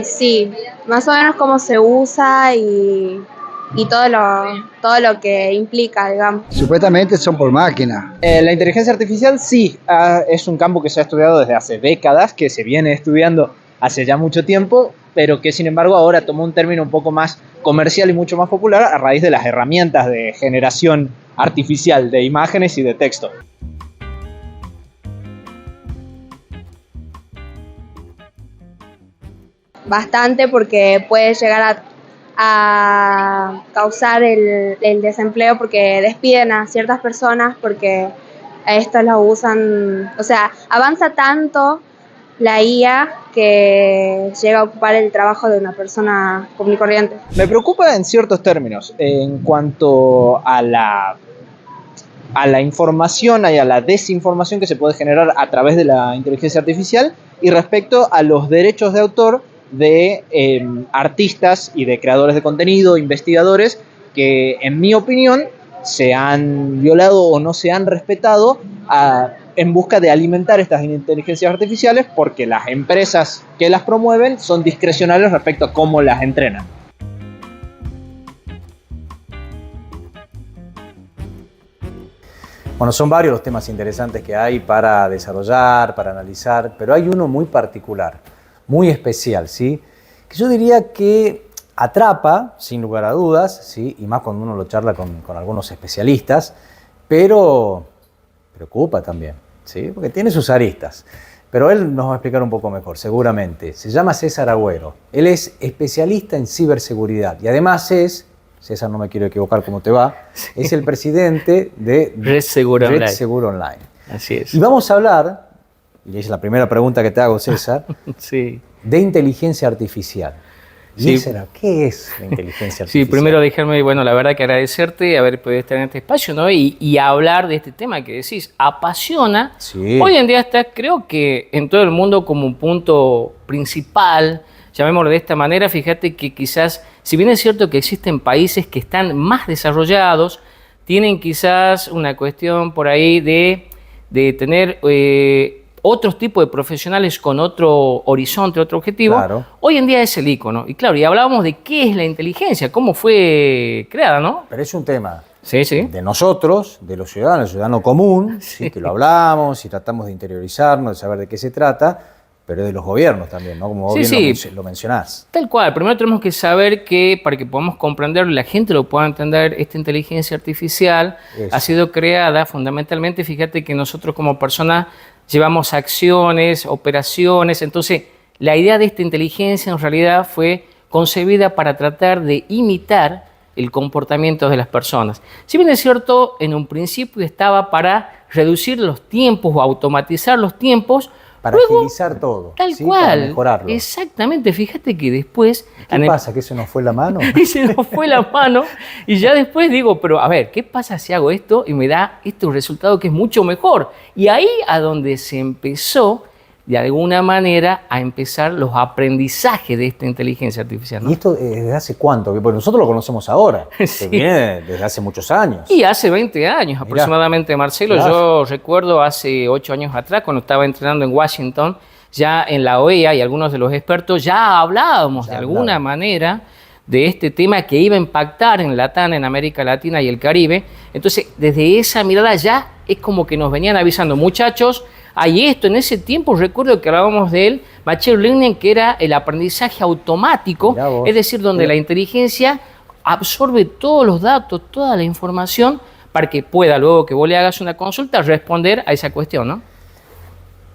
Sí, más o menos cómo se usa y todo lo que implica, digamos. Supuestamente son por máquina. La inteligencia artificial sí, es un campo que se ha estudiado desde hace décadas, que se viene estudiando hace ya mucho tiempo, pero que sin embargo ahora tomó un término un poco más comercial y mucho más popular a raíz de las herramientas de generación artificial de imágenes y de texto. Bastante porque puede llegar a causar el desempleo porque despiden a ciertas personas porque a estos lo usan, o sea, avanza tanto la IA que llega a ocupar el trabajo de una persona común y corriente. Me preocupa en ciertos términos, en cuanto a la información y a la desinformación que se puede generar a través de la inteligencia artificial y respecto a los derechos de autor de artistas y de creadores de contenido, investigadores, que en mi opinión se han violado o no se han respetado en busca de alimentar estas inteligencias artificiales porque las empresas que las promueven son discrecionales respecto a cómo las entrenan. Bueno, son varios los temas interesantes que hay para desarrollar, para analizar, pero hay uno muy particular, muy especial, ¿sí? Que yo diría que atrapa, sin lugar a dudas, ¿sí? Y más cuando uno lo charla con algunos especialistas, pero preocupa también, ¿sí? Porque tiene sus aristas. Pero él nos va a explicar un poco mejor, seguramente. Se llama César Agüero. Él es especialista en ciberseguridad y además es, César, no me quiero equivocar cómo te va, es el presidente de Red Seguro Red Online. Seguro Online. Así es. Y vamos a hablar, y es la primera pregunta que te hago, César, Sí. de inteligencia artificial. Y Sí. esa era, ¿qué es la inteligencia Sí, artificial? primero déjame, bueno, la verdad que agradecerte haber podido estar en este espacio, ¿no? Y hablar de este tema que decís, apasiona. Sí. Hoy en día está, creo que en todo el mundo como un punto principal, llamémoslo de esta manera, fíjate que quizás, si bien es cierto que existen países que están más desarrollados, tienen quizás una cuestión por ahí de tener otros tipos de profesionales con otro horizonte, otro objetivo. Claro. Hoy en día es el icono. Y claro, y hablábamos de qué es la inteligencia, cómo fue creada, ¿no? Pero es un tema Sí, sí. de nosotros, de los ciudadanos, el ciudadano común, ¿sí? Que lo hablamos y tratamos de interiorizarnos, de saber de qué se trata, pero de los gobiernos también, ¿no? Como vos Sí, bien sí. lo mencionás. Tal cual. Primero tenemos que saber que, para que podamos comprenderlo y la gente lo pueda entender, esta inteligencia artificial Eso. ha sido creada fundamentalmente, fíjate que nosotros como personas llevamos acciones, operaciones, entonces la idea de esta inteligencia en realidad fue concebida para tratar de imitar el comportamiento de las personas. Si bien es cierto, en un principio estaba para reducir los tiempos o automatizar los tiempos, Para luego, agilizar todo, tal ¿sí? cual, Para mejorarlo. exactamente, fíjate que después... ¿Qué pasa? ¿Que se nos fue la mano? Y se nos fue la mano y ya después digo, pero a ver, ¿qué pasa si hago esto y me da este resultado que es mucho mejor? Y ahí a donde se empezó, de alguna manera, a empezar los aprendizajes de esta inteligencia artificial, ¿no? ¿Y esto desde hace cuánto? Porque nosotros lo conocemos ahora, Sí. que viene desde hace muchos años. Y hace 20 años aproximadamente, Marcelo. Claro. Yo recuerdo hace 8 años atrás, cuando estaba entrenando en Washington, ya en la OEA y algunos de los expertos ya hablábamos de alguna manera de este tema que iba a impactar en Latam, en América Latina y el Caribe. Entonces, desde esa mirada ya es como que nos venían avisando, muchachos, hay esto. En ese tiempo recuerdo que hablábamos de él, Machine Learning, que era el aprendizaje automático, Mirá vos. es decir, donde la inteligencia absorbe todos los datos, toda la información, para que pueda, luego que vos le hagas una consulta, responder a esa cuestión, ¿no?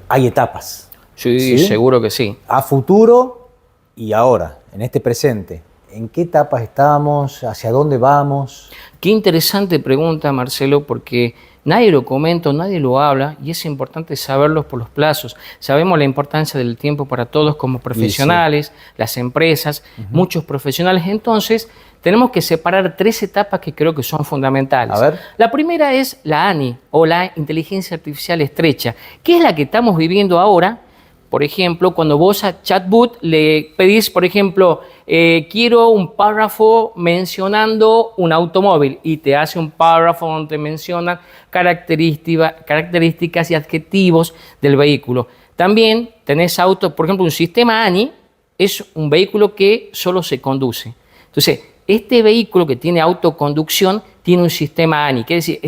Hay etapas. Sí, seguro que sí. A futuro y ahora, en este presente. ¿En qué etapas estamos? ¿Hacia dónde vamos? Qué interesante pregunta, Marcelo, porque nadie lo comenta, nadie lo habla y es importante saberlo por los plazos. Sabemos la importancia del tiempo para todos como profesionales, las empresas, muchos profesionales. Entonces, tenemos que separar 3 etapas que creo que son fundamentales. A ver. La primera es la ANI o la inteligencia artificial estrecha, que es la que estamos viviendo ahora. Por ejemplo, cuando vos a ChatBot le pedís, por ejemplo, quiero un párrafo mencionando un automóvil y te hace un párrafo donde menciona características y adjetivos del vehículo. También tenés por ejemplo, un sistema ANI es un vehículo que solo se conduce. Entonces, este vehículo que tiene autoconducción tiene un sistema ANI, quiere decir,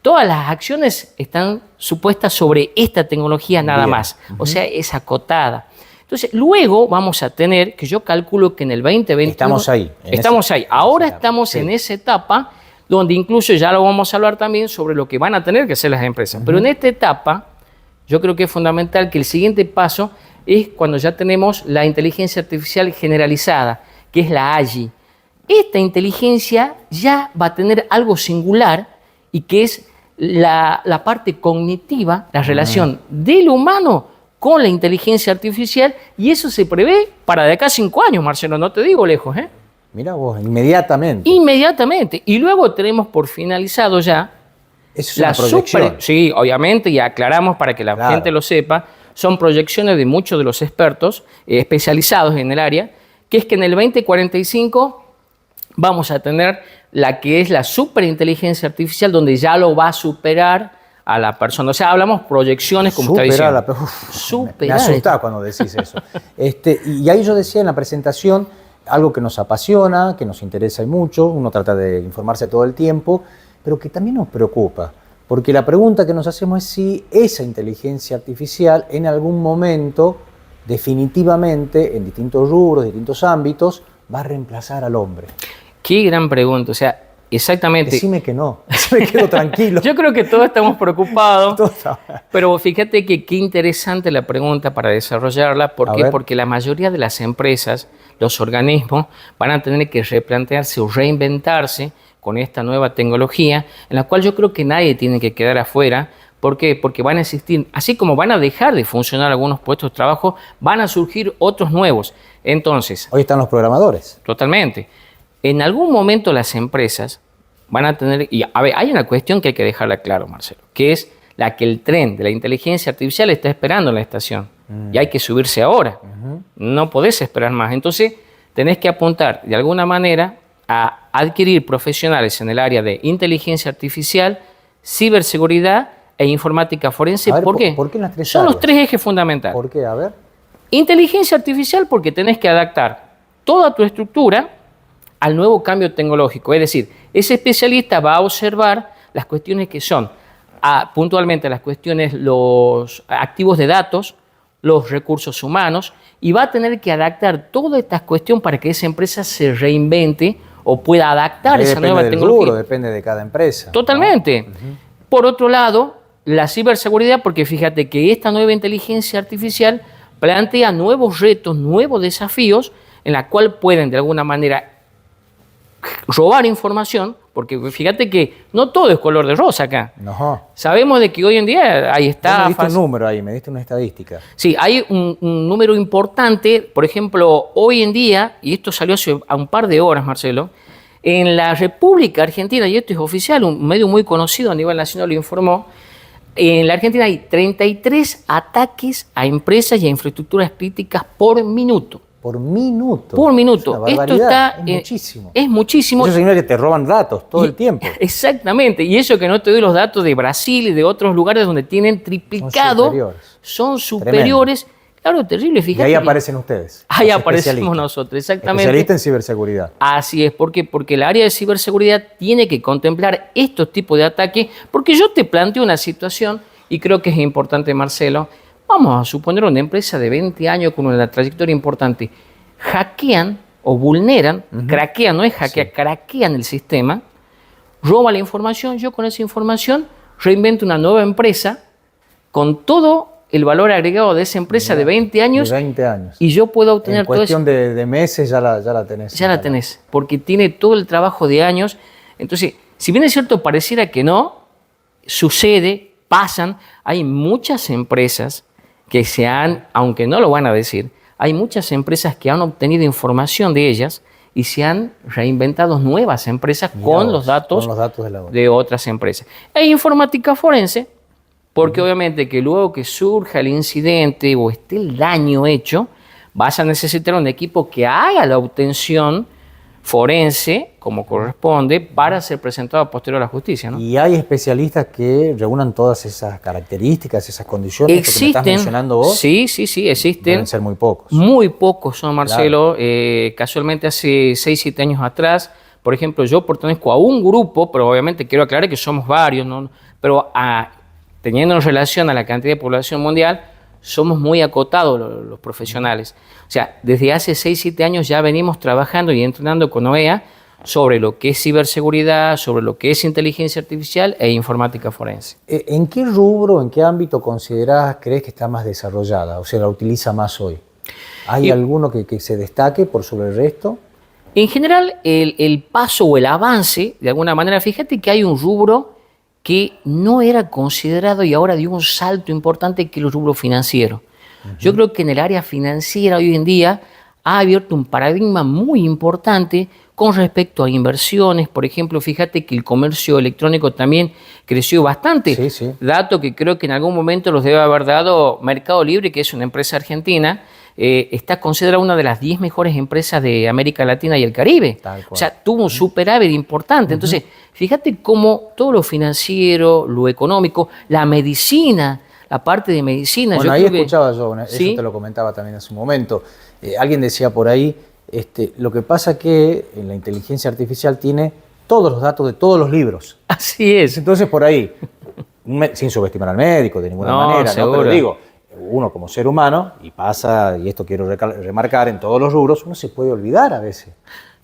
todas las acciones están supuestas sobre esta tecnología nada más, o sea, es acotada. Entonces, luego vamos a tener, que yo calculo que en el 2021... Estamos ahí. Ahora estamos en esa etapa donde incluso ya lo vamos a hablar también sobre lo que van a tener que hacer las empresas. Pero en esta etapa, yo creo que es fundamental que el siguiente paso es cuando ya tenemos la inteligencia artificial generalizada, que es la AGI. Esta inteligencia ya va a tener algo singular y que es la parte cognitiva, la relación del humano con la inteligencia artificial, y eso se prevé para de acá a 5 años, Marcelo, no te digo lejos, ¿eh? Mira vos, inmediatamente. Inmediatamente. Y luego tenemos por finalizado ya Eso es una proyección. Sí, obviamente, y aclaramos para que la gente lo sepa, son proyecciones de muchos de los expertos especializados en el área, que es que en el 2045 vamos a tener la que es la superininteligencia artificial, donde ya lo va a superar a la persona. O sea, hablamos proyecciones, como está diciendo. Me asustás cuando decís eso. Y ahí yo decía en la presentación algo que nos apasiona, que nos interesa mucho, uno trata de informarse todo el tiempo, pero que también nos preocupa. Porque la pregunta que nos hacemos es si esa inteligencia artificial en algún momento, definitivamente, en distintos rubros, distintos ámbitos, va a reemplazar al hombre. Qué gran pregunta. O sea, exactamente. Decime que no, me quedo tranquilo. Yo creo que todos estamos preocupados, pero fíjate que qué interesante la pregunta para desarrollarla. ¿Por qué? Porque la mayoría de las empresas, los organismos, van a tener que replantearse o reinventarse con esta nueva tecnología, en la cual yo creo que nadie tiene que quedar afuera. ¿Por qué? Porque van a existir, así como van a dejar de funcionar algunos puestos de trabajo, van a surgir otros nuevos. Entonces, hoy están los programadores. Totalmente. En algún momento las empresas van a tener... Y a ver, hay una cuestión que hay que dejarla claro, Marcelo, que es la que el tren de la inteligencia artificial está esperando en la estación. Y hay que subirse ahora. No podés esperar más. Entonces, tenés que apuntar de alguna manera a adquirir profesionales en el área de inteligencia artificial, ciberseguridad e informática forense. Ver, ¿Por qué? ¿Por qué en las tres Son áreas? los 3 ejes fundamentales. ¿Por qué? A ver. Inteligencia artificial porque tenés que adaptar toda tu estructura al nuevo cambio tecnológico. Es decir, ese especialista va a observar las cuestiones que son, puntualmente las cuestiones, los activos de datos, los recursos humanos, y va a tener que adaptar toda esta cuestión para que esa empresa se reinvente o pueda adaptar esa nueva tecnología. Rubro, depende de cada empresa. Totalmente. ¿No? Por otro lado, la ciberseguridad, porque fíjate que esta nueva inteligencia artificial plantea nuevos retos, nuevos desafíos, en la cual pueden de alguna manera robar información, porque fíjate que no todo es color de rosa acá. No. Sabemos de que hoy en día hay estafas. Me diste un número ahí, me diste una estadística. Sí, hay un número importante. Por ejemplo, hoy en día, y esto salió hace un par de horas, Marcelo, en la República Argentina, y esto es oficial, un medio muy conocido a nivel nacional lo informó, en la Argentina hay 33 ataques a empresas y a infraestructuras críticas por minuto. Por minuto. Por minuto. Esto está. Es muchísimo. Es muchísimo. Eso significa que te roban datos todo el tiempo. Exactamente. Y eso que no te doy los datos de Brasil y de otros lugares donde tienen triplicado. Son superiores. Tremendo. Claro, terrible. Fíjate. Y ahí aparecen ustedes. Ahí aparecemos nosotros, exactamente. Especialistas en ciberseguridad. Así es. ¿Por qué? Porque el área de ciberseguridad tiene que contemplar estos tipos de ataques. Porque yo te planteo una situación, y creo que es importante, Marcelo. Vamos a suponer una empresa de 20 años con una trayectoria importante. Hackean o vulneran, craquean, no es hackear, craquean el sistema, roban la información. Yo con esa información reinvento una nueva empresa con todo el valor agregado de esa empresa de 20 años. De 20 años. Y yo puedo obtener todo eso. En cuestión de meses ya la tenés. Ya la tenés, porque tiene todo el trabajo de años. Entonces, si bien es cierto, pareciera que no, sucede, pasan. Hay muchas empresas que se han, aunque no lo van a decir, hay muchas empresas que han obtenido información de ellas y se han reinventado nuevas empresas con los datos de otras empresas. E informática forense, porque obviamente que luego que surja el incidente o esté el daño hecho, vas a necesitar un equipo que haga la obtención forense, como corresponde, para ser presentado posterior a la justicia, ¿no? Y hay especialistas que reúnan todas esas características, esas condiciones que me estás mencionando vos. Sí, existen. Deben ser muy pocos. Muy pocos son, Marcelo. Claro. Casualmente hace 6, 7 años atrás, por ejemplo, yo pertenezco a un grupo, pero obviamente quiero aclarar que somos varios, ¿no? Pero teniendo en relación a la cantidad de población mundial, somos muy acotados los profesionales. O sea, desde hace 6, 7 años ya venimos trabajando y entrenando con OEA sobre lo que es ciberseguridad, sobre lo que es inteligencia artificial e informática forense. ¿En qué rubro, en qué ámbito crees que está más desarrollada? O sea, la utiliza más hoy. ¿Hay alguno que se destaque por sobre el resto? En general, el paso o el avance, de alguna manera, fíjate que hay un rubro que no era considerado y ahora dio un salto importante, que es el rubro financiero. Yo creo que en el área financiera hoy en día ha abierto un paradigma muy importante con respecto a inversiones. Por ejemplo, fíjate que el comercio electrónico también creció bastante. Sí. Dato que creo que en algún momento los debe haber dado Mercado Libre, que es una empresa argentina. Está considerada una de las 10 mejores empresas de América Latina y el Caribe. O sea, tuvo un superávit importante. Entonces, fíjate cómo todo lo financiero, lo económico, la medicina, la parte de medicina. Bueno, ahí escuchaba yo, eso te lo comentaba también hace un momento. Alguien decía por ahí, lo que pasa que la inteligencia artificial tiene todos los datos de todos los libros. Así es. Entonces, por ahí, sin subestimar al médico de ninguna manera, ¿no? Pero digo, uno como ser humano, y pasa, y esto quiero remarcar, en todos los rubros, uno se puede olvidar a veces.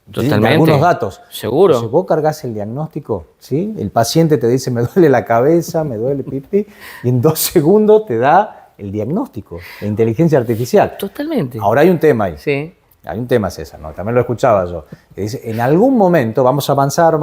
Totalmente. De algunos datos. Seguro. Si vos cargas el diagnóstico, ¿sí? El paciente te dice, me duele la cabeza, me duele pipí, y en 2 segundos te da el diagnóstico de inteligencia artificial. Totalmente. Ahora hay un tema ahí. Sí. Hay un tema, César, ¿no? También lo escuchaba yo, que dice, en algún momento vamos a avanzar,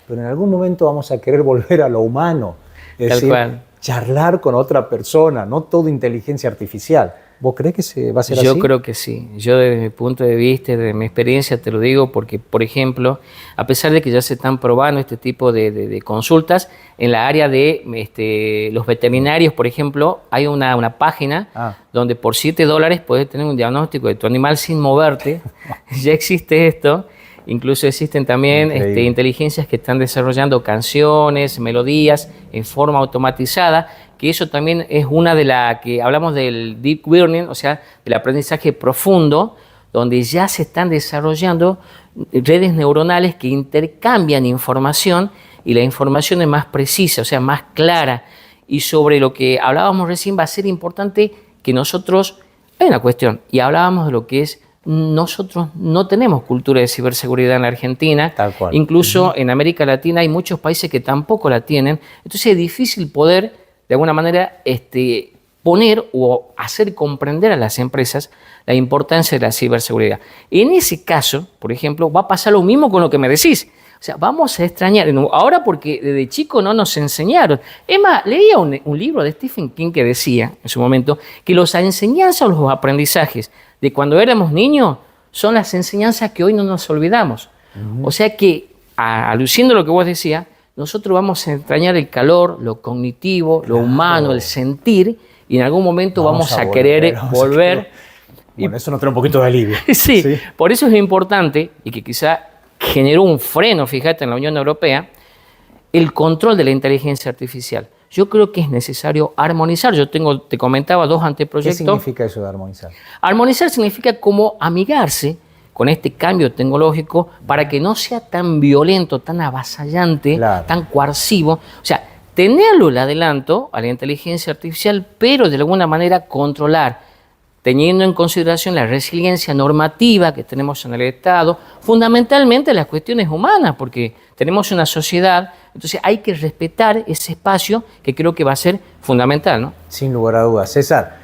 pero en algún momento vamos a querer volver a lo humano. Es Tal decir, cual. charlar con otra persona, no todo inteligencia artificial. ¿Vos crees que se va a ser así? Yo creo que sí. Yo desde mi punto de vista, desde mi experiencia te lo digo, porque, por ejemplo, a pesar de que ya se están probando este tipo de consultas, en la área de los veterinarios, por ejemplo, hay una página donde por $7 puedes tener un diagnóstico de tu animal sin moverte. Ya existe esto. Incluso existen también inteligencias que están desarrollando canciones, melodías en forma automatizada, que eso también es una de las que hablamos del deep learning, o sea, del aprendizaje profundo, donde ya se están desarrollando redes neuronales que intercambian información y la información es más precisa, o sea, más clara. Y sobre lo que hablábamos recién va a ser importante que nosotros, hay una cuestión, y hablábamos de lo que es, nosotros no tenemos cultura de ciberseguridad en la Argentina. Tal cual. Incluso en América Latina hay muchos países que tampoco la tienen. Entonces es difícil poder, de alguna manera, poner o hacer comprender a las empresas la importancia de la ciberseguridad. En ese caso, por ejemplo, va a pasar lo mismo con lo que me decís. O sea, vamos a extrañar, ahora porque desde chico no nos enseñaron. Es más, leía un libro de Stephen King que decía en su momento que las enseñanzas o los aprendizajes de cuando éramos niños son las enseñanzas que hoy no nos olvidamos. O sea que, aluciendo a lo que vos decías, nosotros vamos a extrañar el calor, lo cognitivo, lo humano, el sentir, y en algún momento vamos a querer volver. Bueno, eso nos trae un poquito de alivio. Sí, por eso es importante, y que quizá generó un freno, fíjate, en la Unión Europea, el control de la inteligencia artificial. Yo creo que es necesario armonizar. Te comentaba 2 anteproyectos. ¿Qué significa eso de armonizar? Armonizar significa como amigarse con este cambio tecnológico para que no sea tan violento, tan avasallante, tan coercivo. O sea, tenerlo el adelanto a la inteligencia artificial, pero de alguna manera controlar, teniendo en consideración la resiliencia normativa que tenemos en el Estado, fundamentalmente las cuestiones humanas, porque tenemos una sociedad, entonces hay que respetar ese espacio que creo que va a ser fundamental, ¿no? Sin lugar a dudas. César,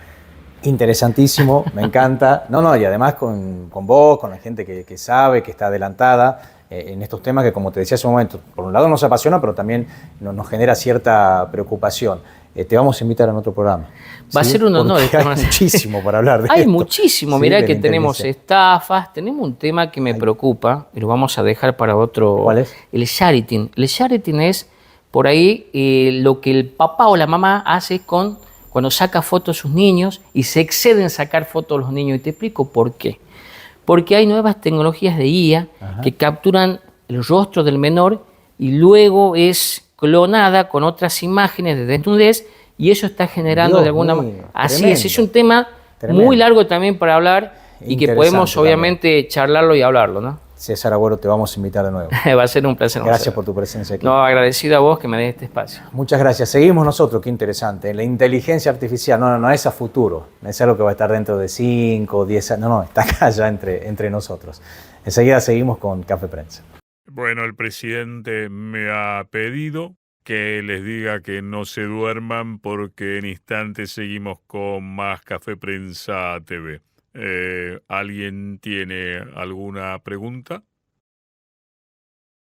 interesantísimo, me encanta. Y además con vos, con la gente que sabe, que está adelantada en estos temas que, como te decía hace un momento, por un lado nos apasiona, pero también nos genera cierta preocupación. Te vamos a invitar a otro programa. Va a ser un honor. Hay muchísimo para hablar de esto. Hay muchísimo. Sí, mirá que tenemos estafas, tenemos un tema que me preocupa, y lo vamos a dejar para otro. ¿Cuál es? El sharing. El sharing es, por ahí, lo que el papá o la mamá hace cuando saca fotos a sus niños y se excede en sacar fotos a los niños. Y te explico por qué. porque hay nuevas tecnologías de IA Ajá. que capturan el rostro del menor y luego es clonada con otras imágenes de desnudez y eso está generando Dios de alguna mío, manera... Así tremendo. es un tema Tremendo. muy largo también para hablar y que podemos Interesante obviamente charlarlo y hablarlo, ¿no? César Agüero, te vamos a invitar de nuevo. Va a ser un placer. Gracias Marcelo. por tu presencia aquí. No, agradecido a vos que me des este espacio. Muchas gracias. Seguimos nosotros, qué interesante. La inteligencia artificial, no es a futuro, no es algo que va a estar dentro de 5 o 10 años, no, está acá ya entre nosotros. Enseguida seguimos con Café Prensa. Bueno, el presidente me ha pedido que les diga que no se duerman porque en instantes seguimos con más Café Prensa TV. ¿Alguien tiene alguna pregunta?